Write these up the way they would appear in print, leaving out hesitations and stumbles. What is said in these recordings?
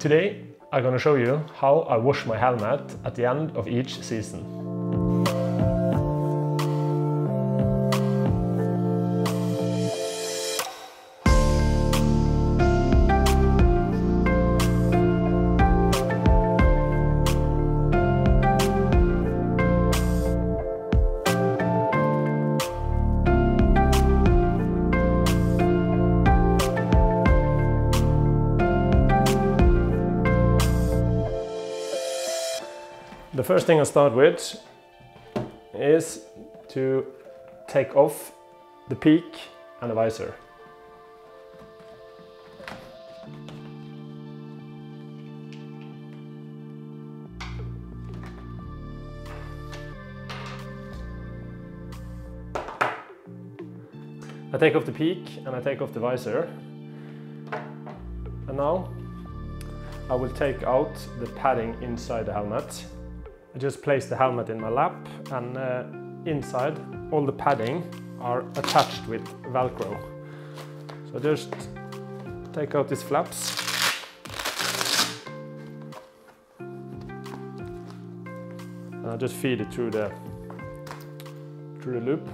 Today I'm going to show you how I wash my helmet at the end of each season. The first thing I start with is to take off the peak and the visor. I take off the peak and I take off the visor. And now I will take out the padding inside the helmet. I just place the helmet in my lap, and inside all the padding are attached with Velcro. So just take out these flaps. And I just feed it through the loop.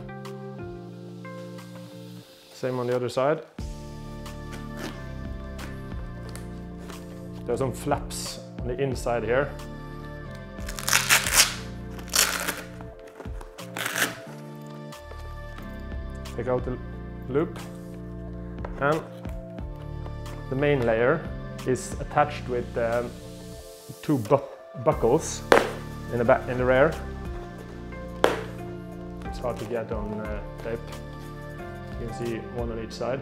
Same on the other side. There are some flaps on the inside here. Take out the loop, and the main layer is attached with two buckles in the rear. It's hard to get on tape. You can see one on each side.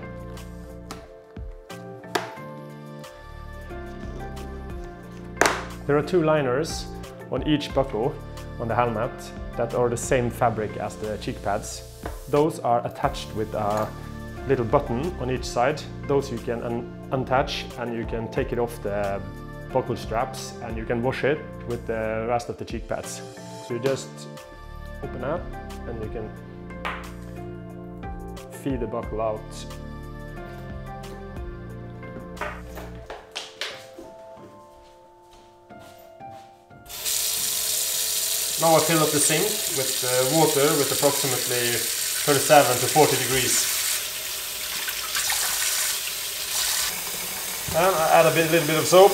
There are two liners on each buckle on the helmet that are the same fabric as the cheek pads. Those are attached with a little button on each side. Those you can unattach, and you can take it off the buckle straps, and you can wash it with the rest of the cheek pads. So you just open up and you can feed the buckle out. Now I fill up the sink with water with approximately 37 to 40 degrees. And I add a little bit of soap.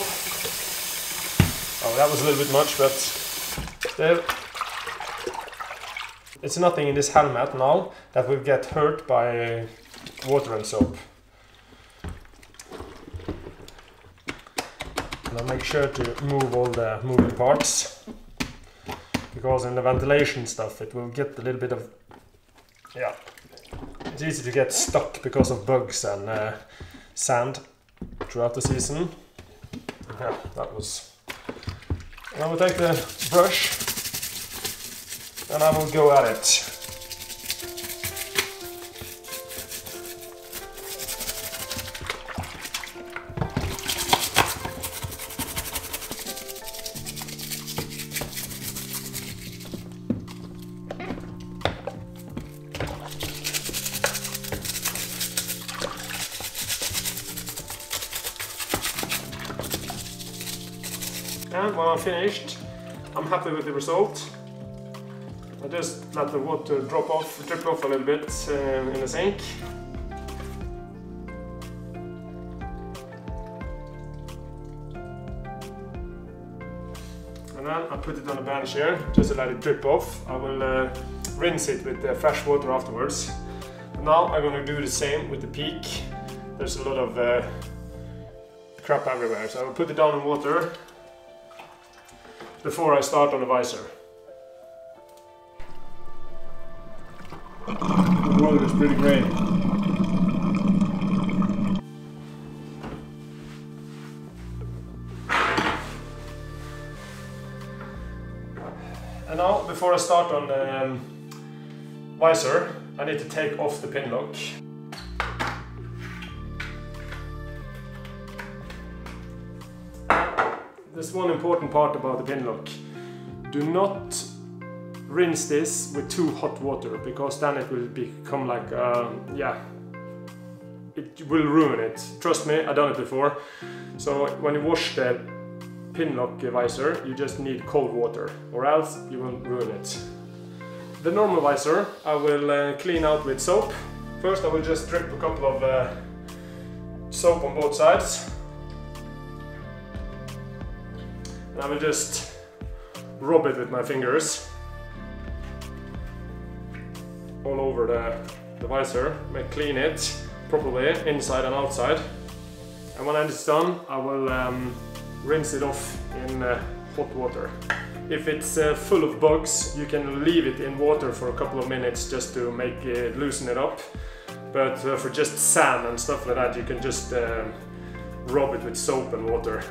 Oh, that was a little bit much, but still. It's nothing in this helmet now that will get hurt by water and soap. And I'll make sure to move all the moving parts, because in the ventilation stuff it will get a little bit of, yeah, it's easy to get stuck because of bugs and sand throughout the season. Yeah, that was. And I will take the brush and I will go at it. And when I'm finished, I'm happy with the result. I just let the water drip off a little bit in the sink. And then I put it on a bench here, just to let it drip off. I will rinse it with fresh water afterwards. And now I'm going to do the same with the peak. There's a lot of crap everywhere, so I will put it down in water before I start on the visor. The water is pretty grey. And now, before I start on the visor, I need to take off the pin lock. There's one important part about the pin lock. Do not rinse this with too hot water, because then it will become like it will ruin it. Trust me, I've done it before. So when you wash the pinlock visor, you just need cold water, or else you will ruin it. The normal visor I will clean out with soap. First I will just drip a couple of soap on both sides. And I will just rub it with my fingers all over the visor, clean it properly inside and outside. And when it's done, I will rinse it off in hot water. If it's full of bugs, you can leave it in water for a couple of minutes just to make it, loosen it up. But for just sand and stuff like that, you can just rub it with soap and water.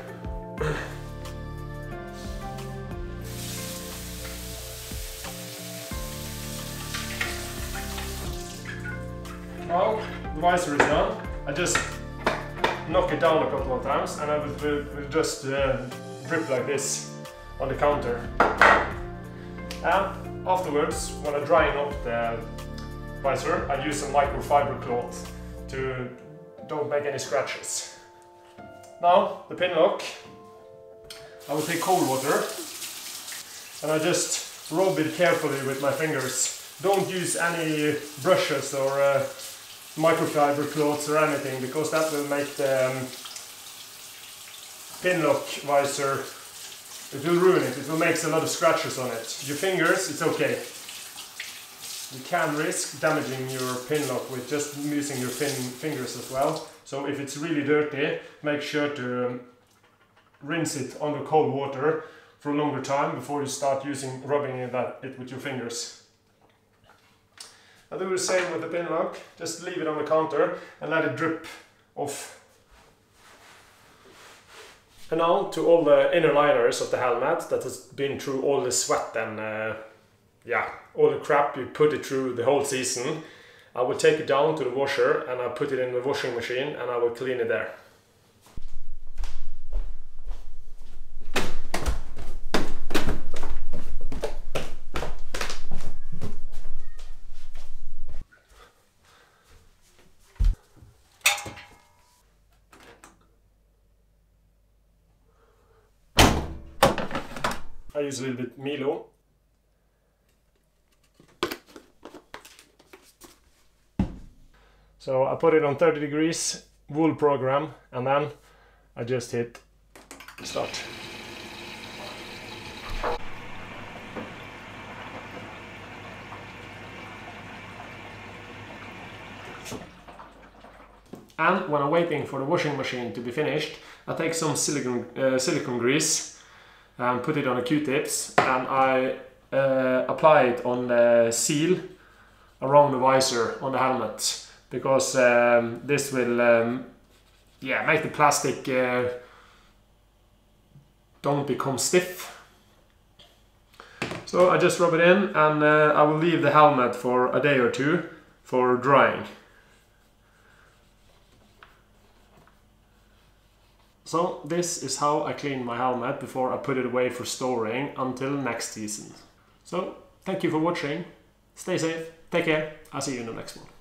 Now the visor is done. I just knock it down a couple of times and I will just drip like this on the counter. And afterwards, when I'm drying up the visor, I use a microfiber cloth to don't make any scratches. Now the pin lock, I will take cold water and I just rub it carefully with my fingers. Don't use any brushes or microfiber cloths or anything, because that will make the pin lock visor, it will ruin it. It will make a lot of scratches on it. Your fingers, it's okay. You can risk damaging your pin lock with just using your fingers as well. So if it's really dirty, make sure to rinse it under cold water for a longer time before you start rubbing it with your fingers. I'll do the same with the pin lock. Just leave it on the counter and let it drip off. And now to all the inner liners of the helmet that has been through all the sweat and all the crap you put it through the whole season. I will take it down to the washer and I'll put it in the washing machine and I will clean it there. I use a little bit Milo. So I put it on 30 degrees, wool program, and then I just hit start. And when I'm waiting for the washing machine to be finished, I take some silicone grease and put it on the Q-tips, and I apply it on the seal around the visor on the helmet, because this will make the plastic don't become stiff. So I just rub it in and I will leave the helmet for a day or two for drying. So this is how I clean my helmet before I put it away for storing until next season. So thank you for watching, stay safe, take care, I'll see you in the next one.